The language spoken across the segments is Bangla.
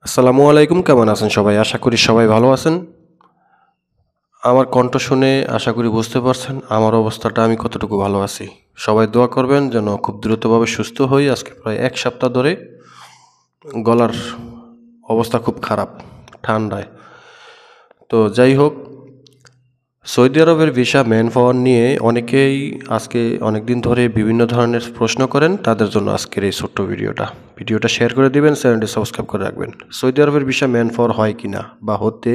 আসসালামু আলাইকুম, কেমন আছেন সবাই? আশা করি সবাই ভালো আছেন। আমার কণ্ঠ শুনে আশা করি বুঝতে পারছেন আমার অবস্থাটা আমি কতটুকু ভালো আছি। সবাই দোয়া করবেন যেন খুব দ্রুতভাবে সুস্থ হই। আজকে প্রায় ১ সপ্তাহ ধরে গলার অবস্থা খুব খারাপ ঠান্ডায়। তো যাই হোক, সৌদি আরবের ভিসা ম্যান পাওয়ার নিয়ে অনেকেই আজকে অনেকদিন ধরে বিভিন্ন ধরনের প্রশ্ন করেন। তাদের জন্য আজকের এই ছোট্ট ভিডিওটা শেয়ার করে দিবেন, চ্যানেলটি সাবস্ক্রাইব করে রাখবেন। সৌদি আরবের ভিসা ম্যান পাওয়ার হয় কিনা বা হতে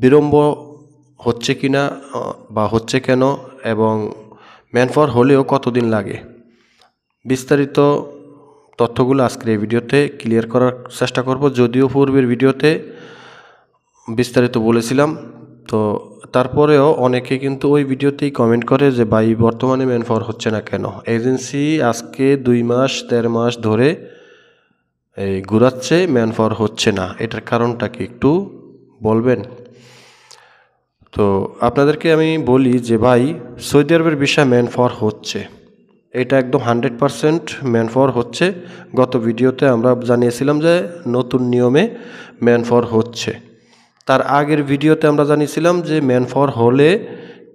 বিলম্ব হচ্ছে কিনা বা হচ্ছে কেন, এবং ম্যান পাওয়ার হলেও কতদিন লাগে, বিস্তারিত তথ্যগুলো আজকের এই ভিডিওতে ক্লিয়ার করার চেষ্টা করব। যদিও পূর্বের ভিডিওতে বিস্তারিত বলেছিলাম, তো তারপরেও অনেকে কিন্তু ওই ভিডিওতেই কমেন্ট করে যে ভাই বর্তমানে ম্যান পাওয়ার হচ্ছে না কেন। এজেন্সি আজকে 2 মাস 1.5 মাস ধরে এই ঘুরাচ্ছে, ম্যান পাওয়ার হচ্ছে না। এটার কারণটা কি একটু বলবেন? তো আপনাদেরকে আমি বলি যে ভাই, সৌদি আরবের ভিসা ম্যান পাওয়ার হচ্ছে, এটা একদম 100% ম্যান পাওয়ার হচ্ছে। গত ভিডিওতে আমরা জানিয়েছিলাম যে নতুন নিয়মে ম্যান পাওয়ার হচ্ছে। তার আগের ভিডিওতে আমরা জানিয়েছিলাম যে ম্যান পাওয়ার হলে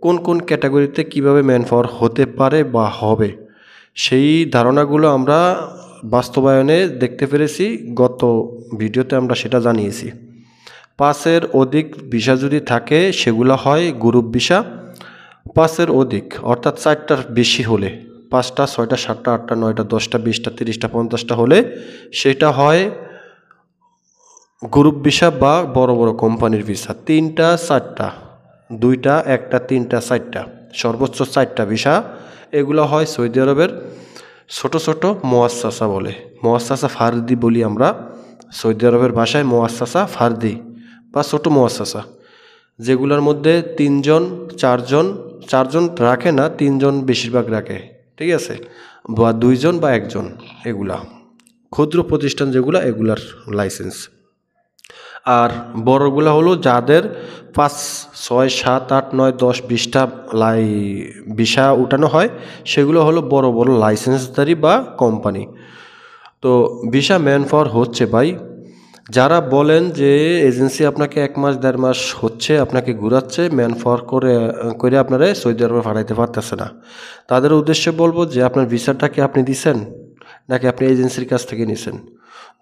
কোন কোন ক্যাটাগরিতে কিভাবে ম্যান পাওয়ার হতে পারে বা হবে, সেই ধারণাগুলো আমরা বাস্তবায়নে দেখতে পেরেছি। গত ভিডিওতে আমরা সেটা জানিয়েছি। 5-এর অধিক ভিসা যদি থাকে সেগুলো হয় গ্রুপ ভিসা। 5-এর অধিক অর্থাৎ 4টার বেশি হলে, 5টা 6টা 7টা 8টা 9টা 10টা 20টা 30টা 50টা হলে সেটা হয় গ্রুপ ভিসা বা বড় বড় কোম্পানির ভিসা। 3টা 4টা, 2টা 1টা 3টা 4টা, সর্বোচ্চ 4টা ভিসা, এগুলো হয় সৌদি আরবের ছোট ছোট মোয়াস্সাসা বলে, মোয়াস্সাসা ফার্দি বলি আমরা সৌদি আরবের ভাষায়, মোয়াস্সাসা ফার্দি বা ছোট মোয়াস্সাসা, যেগুলোর মধ্যে 3জন 4জন, 4জন রাখে না, 3জন বেশিরভাগ রাখে, ঠিক আছে, বা 2জন বা 1জন, এগুলা ক্ষুদ্র প্রতিষ্ঠান যেগুলা, এগুলার লাইসেন্স। আর বড়গুলা হলো যাদের 5 6 7 8 9 10 20টা ভিসা উঠানো হয়, সেগুলো হলো বড় বড় লাইসেন্সধারী বা কোম্পানি। তো ভিসা ম্যান পাওয়ার হচ্ছে ভাই। যারা বলেন যে এজেন্সি আপনাকে 1 মাস 1.5 মাস হচ্ছে আপনাকে ঘুরাচ্ছে, ম্যান পাওয়ার করে আপনারা সৌদি আরবে পাঠাইতে পারতেছে না, তাদের উদ্দেশ্যে বলবো যে আপনার ভিসাটা কি আপনি দিছেন নাকি আপনি এজেন্সির কাছ থেকে নিছেন?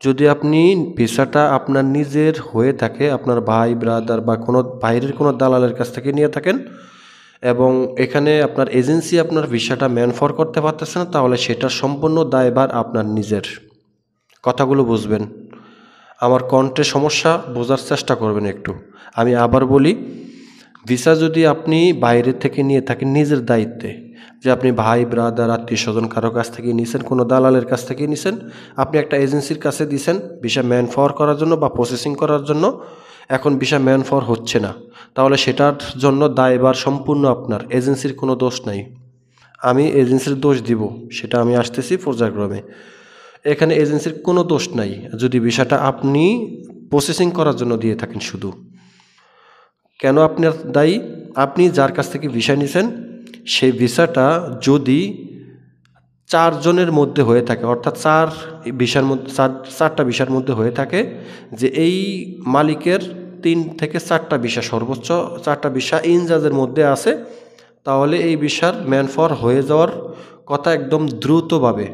যদি আপনি ভিসাটা আপনার নিজের হয়ে থাকে, আপনার ভাই ব্রাদার বা কোনো বাইরের কোনো দালালের কাছ থেকে নিয়ে থাকেন, এবং এখানে আপনার এজেন্সি আপনার ভিসাটা ম্যান পাওয়ার করতে পারতেছে না, তাহলে সেটার সম্পূর্ণ দায়ভার আপনার নিজের। কথাগুলো বুঝবেন, আমার কণ্ঠে সমস্যা, বোঝার চেষ্টা করবেন একটু। আমি আবার বলি, ভিসা যদি আপনি বাইরে থেকে নিয়ে থাকেন নিজের দায়িত্বে, যে আপনি ভাই ব্রাদার আত্মীয় স্বজন কারো কাছ থেকে নিছেন, কোনো দালালের কাছ থেকে নিছেন, আপনি একটা এজেন্সির কাছে দিছেন ভিসা ম্যান পাওয়ার করার জন্য বা প্রসেসিং করার জন্য, এখন ভিসা ম্যান পাওয়ার হচ্ছে না, তাহলে সেটার জন্য দায়ভার সম্পূর্ণ আপনার, এজেন্সির কোনো দোষ নাই। আমি এজেন্সির দোষ দিব, সেটা আমি আসতেছি পর্যায়ক্রমে। এখানে এজেন্সির কোনো দোষ নাই যদি ভিসাটা আপনি প্রসেসিং করার জন্য দিয়ে থাকেন শুধু। কেন আপনার দায়ী? আপনি যার কাছ থেকে ভিসা নিছেন, সেই ভিসাটা যদি 4 জনের মধ্যে হয়ে থাকে, অর্থাৎ 4 ভিসার মধ্যে 4টা ভিসার মধ্যে হয়ে থাকে, যে এই মালিকের 3 থেকে 4টা ভিসা, সর্বোচ্চ 4টা ভিসা ইনজাজের মধ্যে আছে, তাহলে এই ভিসার ম্যান পাওয়ার হয়ে যাওয়ার কথা একদম দ্রুতভাবে।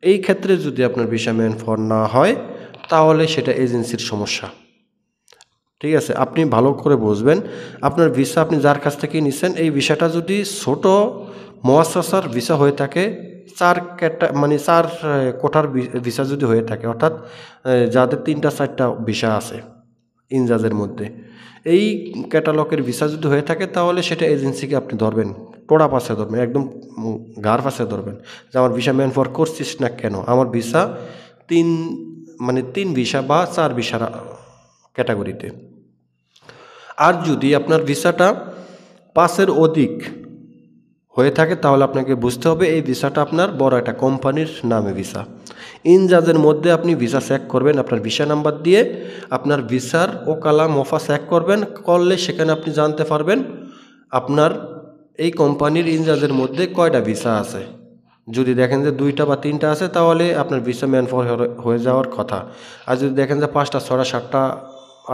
এই ক্ষেত্রে যদি আপনার ভিসা ম্যান পাওয়ার না হয়, তাহলে সেটা এজেন্সির সমস্যা, ঠিক আছে? আপনি ভালো করে বুঝবেন, আপনার ভিসা আপনি যার কাছ থেকে নিছেন, এই ভিসাটা যদি ছোট মুআসসাসার ভিসা হয়ে থাকে, 4 মানে 4 কোঠার ভিসা যদি হয়ে থাকে, অর্থাৎ যাদের 3টা 4টা ভিসা আছে ইনজাজের মধ্যে, এই ক্যাটালগের ভিসা যদি হয়ে থাকে, তাহলে সেটা এজেন্সিকে আপনি ধরবেন, টোড়া পাশে ধরবেন, একদম গার পাশে ধরবেন, যে আমার ভিসা ম্যান পাওয়ার করছিস না কেন? আমার ভিসা 3 মানে 3 ভিসা বা 4 ভিসার ক্যাটাগরিতে। আর যদি আপনার ভিসাটা 5-এর অধিক হয়ে থাকে, তাহলে আপনাকে বুঝতে হবে এই ভিসাটা আপনার বড় একটা কোম্পানির নামে ভিসা। ইনজাজের মধ্যে আপনি ভিসা চেক করবেন, আপনার ভিসা নাম্বার দিয়ে আপনার ভিসার ওকালা মোফা চেক করবেন, করলে সেখানে আপনি জানতে পারবেন আপনার এই কোম্পানির ইনজাজের মধ্যে কয়টা ভিসা আছে। যদি দেখেন যে 2টা বা 3টা আছে তাহলে আপনার ভিসা ম্যান পাওয়ার হয়ে যাওয়ার কথা। আর যদি দেখেন যে 5টা 6টা 7টা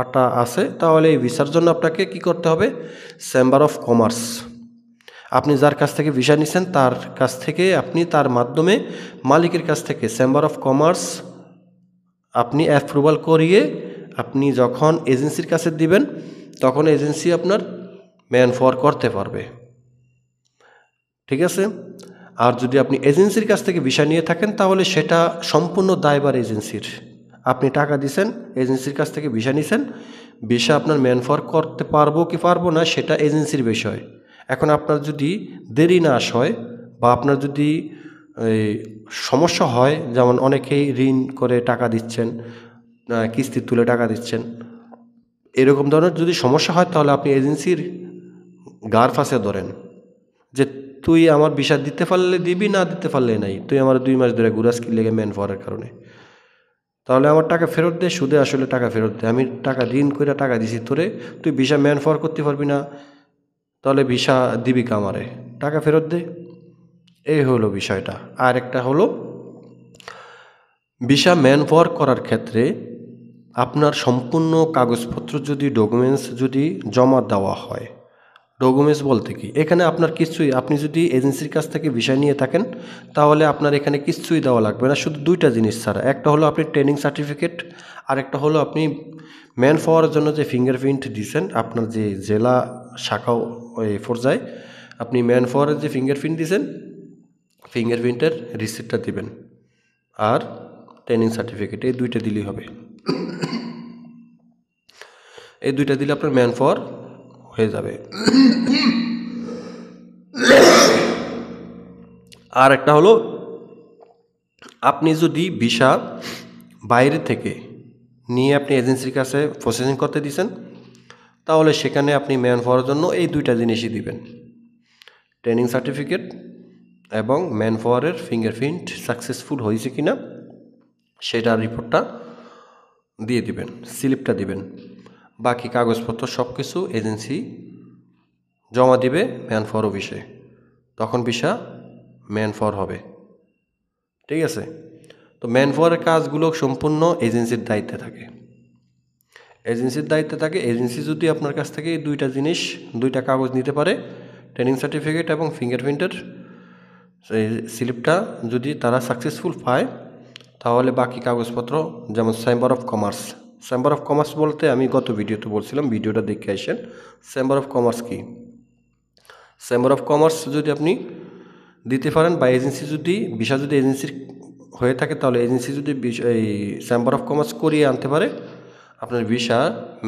8টা আছে তাহলে এই ভিসার জন্য আপনাকে কি করতে হবে, চেম্বার অফ কমার্স, আপনি যার কাছ থেকে ভিসা নিছেন তার কাছ থেকে আপনি তার মাধ্যমে মালিকের কাছ থেকে চেম্বার অফ কমার্স আপনি অ্যাপ্রুভাল করিয়ে আপনি যখন এজেন্সির কাছে দিবেন তখন এজেন্সি আপনার ম্যান পাওয়ার করতে পারবে। ঠিক আছে। আর যদি আপনি এজেন্সির কাছ থেকে ভিসা নিয়ে থাকেন তাহলে সেটা সম্পূর্ণ দায়ভার এজেন্সির। আপনি টাকা দিছেন, এজেন্সির কাছ থেকে ভিসা নিছেন, ভিসা আপনার ম্যান পাওয়ার করতে পারবো কি পারবো না সেটা এজেন্সির বিষয়। এখন আপনার যদি দেরি না হয় বা আপনার যদি এই সমস্যা হয়, যেমন অনেকেই ঋণ করে টাকা দিচ্ছেন, কিস্তি তুলে টাকা দিচ্ছেন, এরকম ধরনের যদি সমস্যা হয় তাহলে আপনি এজেন্সির গার ফাঁসে ধরেন যে তুই আমার ভিসা দিতে পারলে দিবি, না দিতে পারলে নাই, তুই আমার 2 মাস ধরে ঘুরাস কি লেগে ম্যান পাওয়ারের কারণে, তাহলে আমার টাকা ফেরত দে, সুদে আসলে টাকা ফেরত দে, আমি টাকা ঋণ করে টাকা দিছি তোরে, তুই ভিসা ম্যান পাওয়ার করতে পারবি না, তাহলে ভিসা দিবি কামারে, টাকা ফেরত দে। এই হলো বিষয়টা। আর একটা হলো ভিসা ম্যান পাওয়ার করার ক্ষেত্রে আপনার সম্পূর্ণ কাগজপত্র যদি ডকুমেন্টস যদি জমা দেওয়া হয়, ডকুমেন্টস বলতে কি, এখানে আপনার কিছুই, আপনি যদি এজেন্সির কাছ থেকে ভিসা নিয়ে থাকেন তাহলে আপনার এখানে কিছুই দেওয়া লাগবে না, শুধু 2টা জিনিস ছাড়া। একটা হলো আপনি ট্রেনিং সার্টিফিকেট, আর একটা হলো আপনি ম্যান পাওয়ারের জন্য যে ফিঙ্গারপ্রিন্ট দিয়েছেন আপনার যে জেলা শাখা ওই পর্যায়ে, আপনি ম্যান পাওয়ারের যে ফিঙ্গারপ্রিন্ট দিয়েছেন ফিঙ্গারপ্রিন্টের রিসিপ্টটা দিবেন, আর ট্রেনিং সার্টিফিকেট, এই 2টা দিলেই হবে। এই 2টা দিলে আপনার ম্যান পাওয়ার হয়ে যাবে। আর একটা হলো আপনি যদি ভিসা বাইরে থেকে নিয়ে আপনি এজেন্সির কাছে প্রসেসিং করতে দিয়েছেন তাহলে সেখানে আপনি ম্যান পাওয়ারের জন্য এই 2টা জিনিসই দিবেন, ট্রেনিং সার্টিফিকেট এবং ম্যান পাওয়ারের ফিঙ্গারপ্রিন্ট সাকসেসফুল হয়েছে কিনা সেটার রিপোর্টটা দিয়ে দিবেন, স্লিপটা দিবেন। বাকি কাগজপত্র সব কিছু এজেন্সি জমা দিবে ম্যান পাওয়ার অফিসে, তখন ভিসা ম্যান পাওয়ার হবে। ঠিক আছে। তো ম্যান পাওয়ারের কাজগুলো সম্পূর্ণ এজেন্সির দায়িত্বে থাকে, এজেন্সির দায়িত্বে থাকে। এজেন্সি যদি আপনার কাছ থেকে 2টা জিনিস 2টা কাগজ নিতে পারে, ট্রেনিং সার্টিফিকেট এবং ফিঙ্গারপ্রিন্টের স্লিপটা যদি তারা সাকসেসফুল পায় তাহলে বাকি কাগজপত্র, যেমন chamber of commerce, chamber of commerce বলতে আমি গত ভিডিওতে বলছিলাম, ভিডিওটা দেখে আসেন। চেম্বার অফ কমার্স কি, চেম্বার অফ কমার্স যদি আপনি দিতে পারেন বা এজেন্সি যদি ভিসা যদি এজেন্সির হয়ে থাকে তাহলে এজেন্সি যদি এই চেম্বার অফ কমার্স করিয়ে আনতে পারে আপনার ভিসা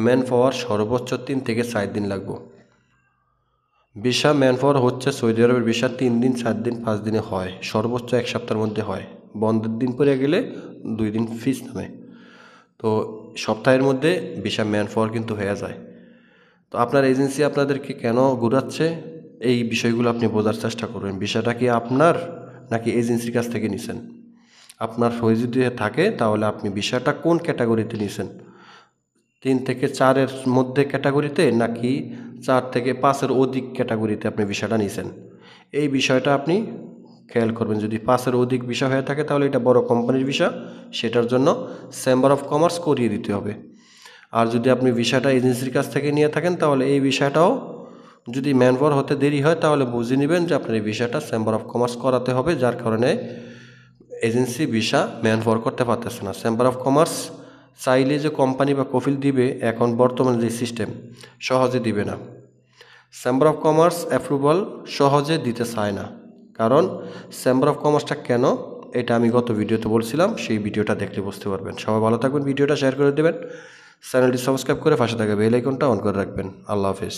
ম্যান পাওয়ার সর্বোচ্চ 3 থেকে 4 দিন লাগবে। ভিসা ম্যান পাওয়ার হচ্ছে সৌদি আরবের ভিসা 3 দিন 4 দিন 5 দিনে হয়, সর্বোচ্চ 1 সপ্তাহের মধ্যে হয়, বন্ধের দিন পরে গেলে 2 দিন ফিস নামে, তো সপ্তাহের মধ্যে ভিসা ম্যান পাওয়ার কিন্তু হয়ে যায়। তো আপনার এজেন্সি আপনাদেরকে কেন ঘুরাচ্ছে এই বিষয়গুলো আপনি বোঝার চেষ্টা করবেন, ভিসাটা কি আপনার নাকি এজেন্সির কাছ থেকে নিছেন। আপনার হয়ে যদি থাকে তাহলে আপনি ভিসাটা কোন ক্যাটাগরিতে নিছেন, 3 থেকে 4-এর মধ্যে ক্যাটাগরিতে নাকি 4 থেকে 5-এর অধিক ক্যাটাগরিতে আপনি ভিসাটা নিছেন, এই বিষয়টা আপনি খেয়াল করবেন। যদি 5-এর অধিক ভিসা হয়ে থাকে তাহলে এটা বড় কোম্পানির ভিসা, সেটার জন্য চেম্বার অফ কমার্স করিয়ে দিতে হবে। আর যদি আপনি ভিসাটা এজেন্সির কাছ থেকে নিয়ে থাকেন তাহলে এই ভিসাটাও যদি ম্যান পাওয়ার হতে দেরি হয় তাহলে বুঝে নেবেন যে আপনার এই ভিসাটা চেম্বার অফ কমার্স করাতে হবে, যার কারণে এজেন্সি ভিসা ম্যান পাওয়ার করতে পারতেছে না। চেম্বার অফ কমার্স চাইলে যে কোম্পানি বা কফিল দিবে এখন বর্তমানে যে সিস্টেম সহজে দিবে না, চেম্বার অফ কমার্স অ্যাপ্রুভাল সহজে দিতে চায় না। কারণ চেম্বার অফ কমার্সটা কেন, এটা আমি গত ভিডিওতে বলছিলাম, সেই ভিডিওটা দেখলে বুঝতে পারবেন। সবাই ভালো থাকবেন, ভিডিওটা শেয়ার করে দেবেন, চ্যানেলটি সাবস্ক্রাইব করে পাশে থাকা বেল আইকনটা অন করে রাখবেন। আল্লাহ হাফেজ।